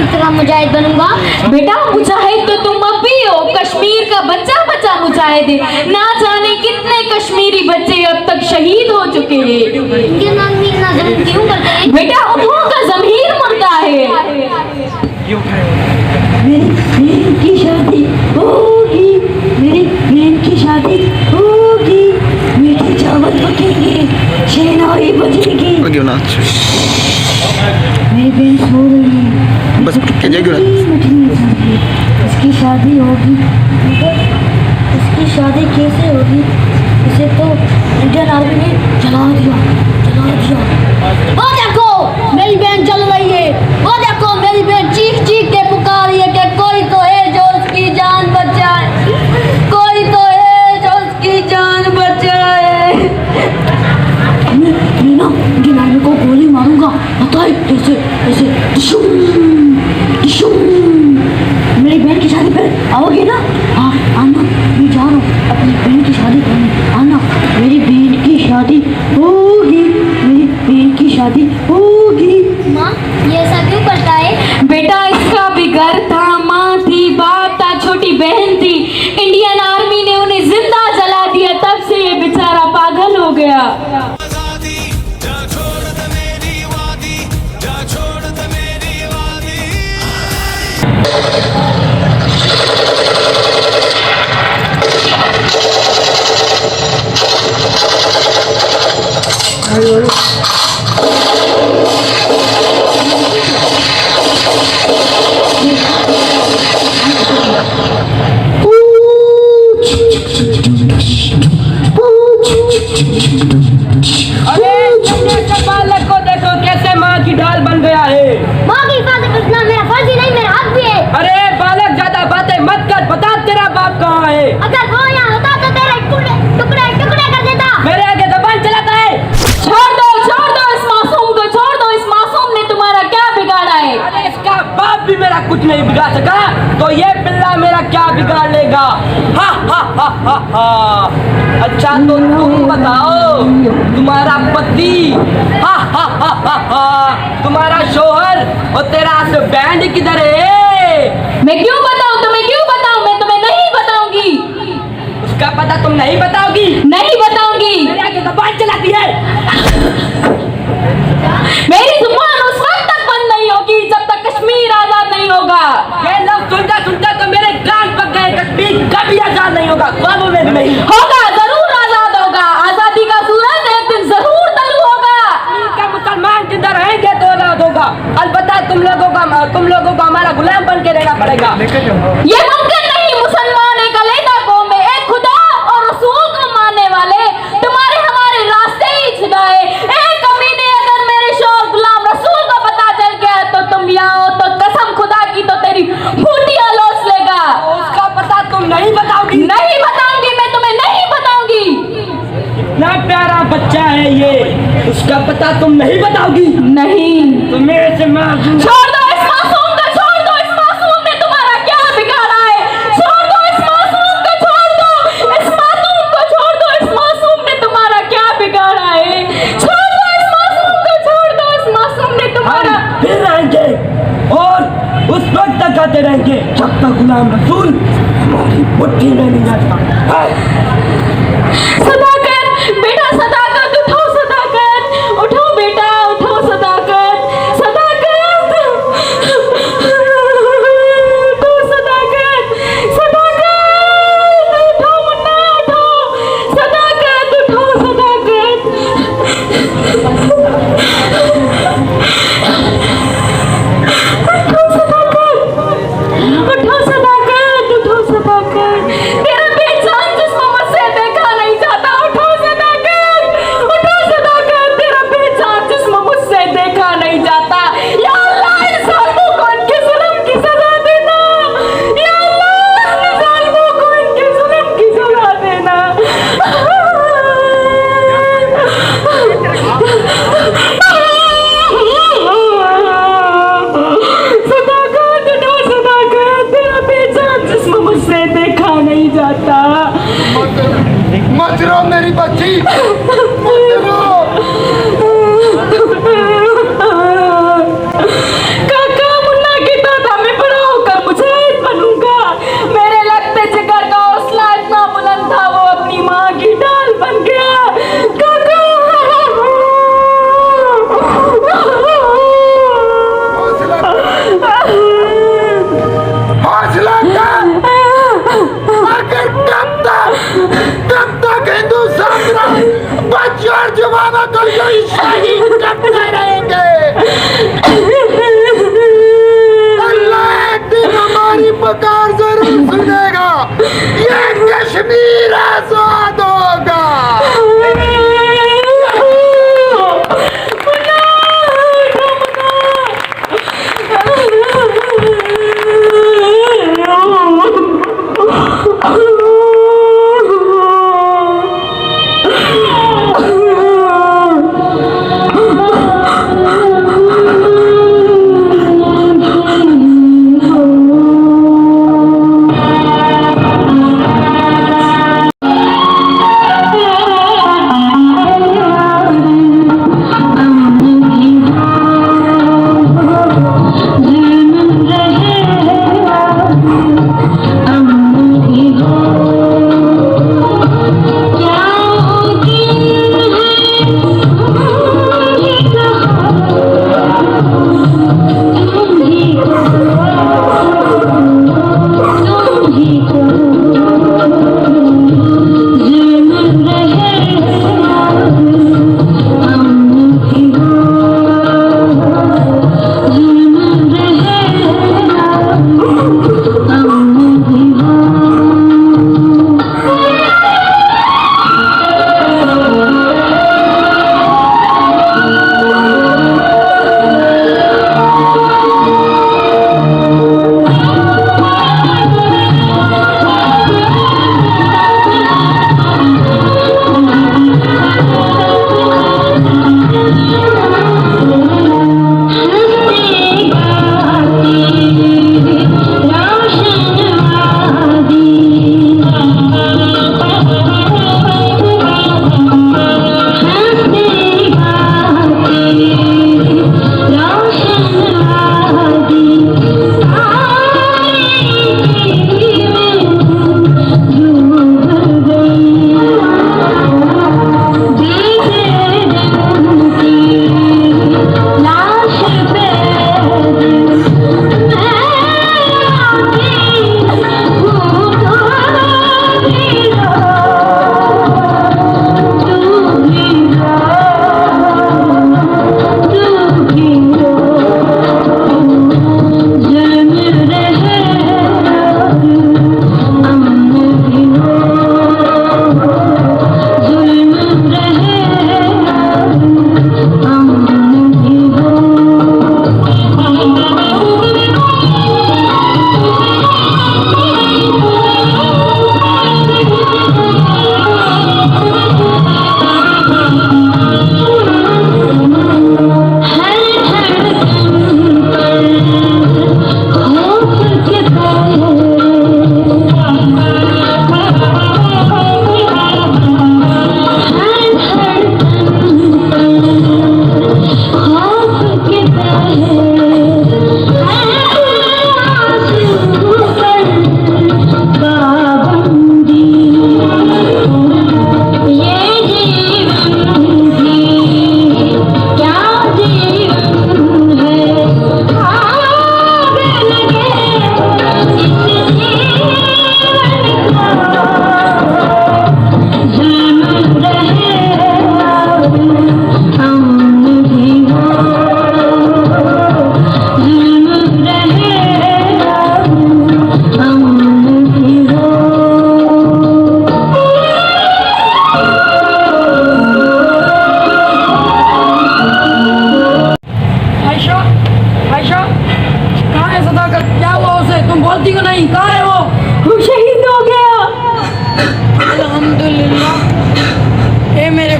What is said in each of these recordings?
की तरह मुजाहिद बनूंगा। बेटा मुजाहिद तो तुम अब भी हो, कश्मीर का बच्चा बच्चा मुजाहिद है। ना जाने कितने कश्मीरी बच्चे अब तक शहीद हो चुके हैं। इनके नाम मीना जमीन क्यों करते हैं? बेटा उन्हों का ज़मीर मुर्दा है। मेरी बहन की शादी होगी, मेरी बहन की शादी होगी, मीठे चावल पकेंगे, शहनाई बजेगी। मेरी बहन सो रही है, बस क्या जाएगी इसकी शादी होगी, इसकी शादी कैसे होगी? इसे तो इंडियन आर्मी ने जला दिया, जला दिया। वो देखो मेरी बहन जल रही है, वो देखो मेरी बहन चीख चीख के पुकार रही है कि कोई तो है जो उसकी जान बचाए, कोई तो है जो उसकी जान बचाए। मैं ना इंडियन आर्मी को गोली मारूंगा, पता है कैसे? ऐसे डिशूम डिशूम। मेरी बहन की शादी पर आओगे ना? हाँ आना, मैं जा रहा हूँ अपनी बहन की शादी करने, आना। मेरी बहन की शादी होगी, मेरी बहन की शादी होगी। माँ ये ऐसा क्यों करता है? बेटा इसका भी घर था, माँ थी, बाप था, छोटी बहन थी। इंडियन आर्मी ने उन्हें जिंदा जला दिया, तब से ये बेचारा पागल हो गया। बालक को देखो कैसे माँ की ढाल बन गया है। माँ की हिफाजत करना मेरा फर्ज ही नहीं, मेरा हक भी है। अरे बालक ज्यादा बातें मत कर, बता तेरा बाप कहाँ है? अगर वो यहाँ होता तो तेरे टुकड़े टुकड़े टुकड़े कर देता। मेरे आगे जबान चलाता है। छोड़ दो इस मासूम को, छोड़ दो। इस मासूम ने तुम्हारा क्या बिगाड़ा है? अरे इसका बाप भी मेरा कुछ नहीं बिगाड़ सका, तो ये पिल्ला मेरा क्या बिगाड़ लेगा? हा हा हा हा हा। अच्छा तो तुम बताओ, तुम्हारा पति, हा हा हा हा हा, तुम्हारा शोहर और तेरा बैंड किधर है? मैं क्यों बताऊं तुम्हें, क्यों बताऊं? मैं तुम्हें नहीं बताऊंगी। उसका पता तुम नहीं बताओगी? नहीं बताऊंगी। मेरे आगे जबान चलाती है। मेरी जुबान उस वक्त तक बंद नहीं होगी जब तक कश्मीर आजाद नहीं होगा। ये लोग सुनता सुनता तो मेरे कान पक गए। कश्मीर कभी आजाद नहीं होगा, ख्वाबों में भी नहीं होगा, जरूर आजाद होगा। आजादी का सूरज एक दिन जरूर तलू होगा। कश्मीर का मुसलमान जिंदा रहेंगे तो आजाद होगा। अलबत्ता तुम लोगों को हमारा गुलाम बन के रहना पड़ेगा। ये मुमकिन नहीं। मुसलमान एक अलग कौम है, एक खुदा और रसूल को मानने वाले। तुम्हारे हमारे रास्ते ही जुदा है। एक कमीने अगर मेरे शौहर गुलाम रसूल को पता चल गया तो तुम यहाँ हो तो कसम खुदा की तो तेरी फूटियां लोच लेगा। उसका पता तुम नहीं बताओगी? नहीं बताऊंगी, मैं तुम्हें नहीं बताऊंगी। इतना प्यारा बच्चा है ये, उसका पता तुम नहीं बताओगी? नहीं। तुम्हें से मैं छोड़ दो इस मासूम को, छोड़ दो। इस मासूम ने तुम्हारा क्या बिगाड़ा है? छोड़ दो इस मासूम को, छोड़ दो इस मासूम को, छोड़ दो। इस मासूम ने तुम्हारा क्या बिगाड़ा है? छोड़ दो इस मासूम को, छोड़ दो। इस मासूम ने तुम्हारा फिर रहेंगे और उस वक्त तक आते रहेंगे जब तक गुलाम रसूल हमारी मुट्ठी में नहीं आता। सदाकत बेटा, सदाकत उठो, सदाकत उठो बेटा, उठो सदाकत, सदाकत उठो, सदाकत, सदाकत उठो मुन्ना, उठो सदाकत, उठो सदाकत। उठो सदाकत, उठो सदाकत। तेरा बेजान जिस्म मुझसे देखा नहीं जाता। उठो सदाकत, उठो सदाकत। तेरा बेजान जिस्म मुझसे देखा नहीं जाता। या अल्लाह इन जालिमों को इनके जुल्म की सजा देना। या अल्लाह इन जालिमों को इनके जुल्म की सजा देना। शहीद करते रहेंगे। अल्लाह एक दिन हमारी पुकार जरूर सुनेगा। ये कश्मीर आजाद होगा।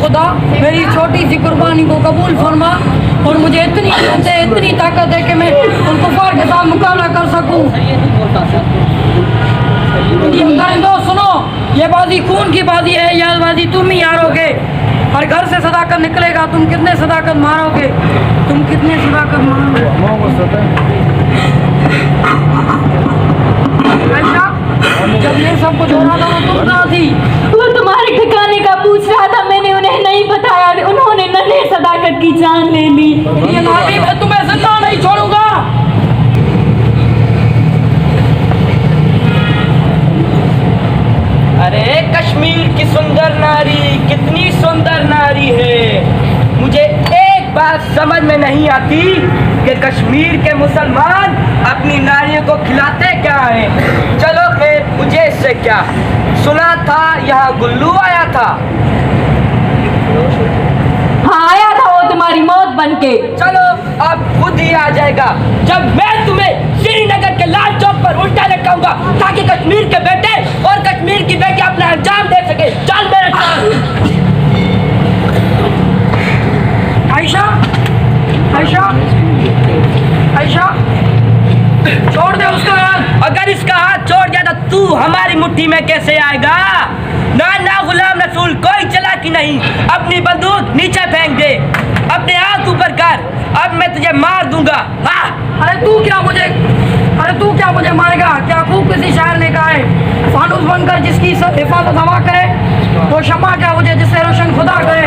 खुदा मेरी छोटी सी कुर्बानी को कबूल फरमा और मुझे इतनी हिम्मत है, इतनी ताकत है कि मैं उन कुफार के साथ मुकाबला कर सकूं। दोस्त सुनो, ये बाजी खून की बाजी है, यह बाजी तुम ही हारोगे। और घर से सदाकत निकलेगा, तुम कितने सदाकत मारोगे, तुम कितने सदाकत मारोगे। जब ये सब कुछ हो रहा था वो तुम कहाँ थी? वो तुम्हारे ठिकाने का पूछ रहा था, मैंने उन्हें नहीं बताया, उन्होंने नन्हे सदाकत की जान ले ली। ये नाबी, मैं तुम्हें जिंदा नहीं छोड़ूंगा। अरे कश्मीर की सुंदर नारी, कितनी सुंदर नारी है, मुझे बात समझ में नहीं आती कि कश्मीर के मुसलमान अपनी नारियों को खिलाते क्या हैं। चलो फिर मुझे इससे क्या, सुना था यहाँ गुल्लू आया था। हाँ आया था वो तुम्हारी मौत बन के। चलो अब खुद ही आ जाएगा जब मैं तुम्हें श्रीनगर के लाल चौक पर उल्टा लटकाऊंगा, ताकि कश्मीर के बेटे और कश्मीर की बेटी अपना अंजाम दे सके। चल मेरे साथ। आयशा आयशा आयशा छोड़ दे उसका हाथ। अगर इसका हाथ छोड़ दिया तो तू हमारी मुट्ठी में कैसे आएगा। ना ना गुलाम रसूल, कोई चालाकी नहीं। अपनी बंदूक नीचे फेंक दे, अपने हाथ ऊपर कर, अब मैं तुझे मार दूंगा। हाँ। अरे तू क्या मुझे मारेगा? क्या खूब किसी शायर ने कहा है, फानूस बनकर जिसकी हिफाजत हवा करे, वो शम्मा क्या मुझे जिससे रोशन खुदा करे।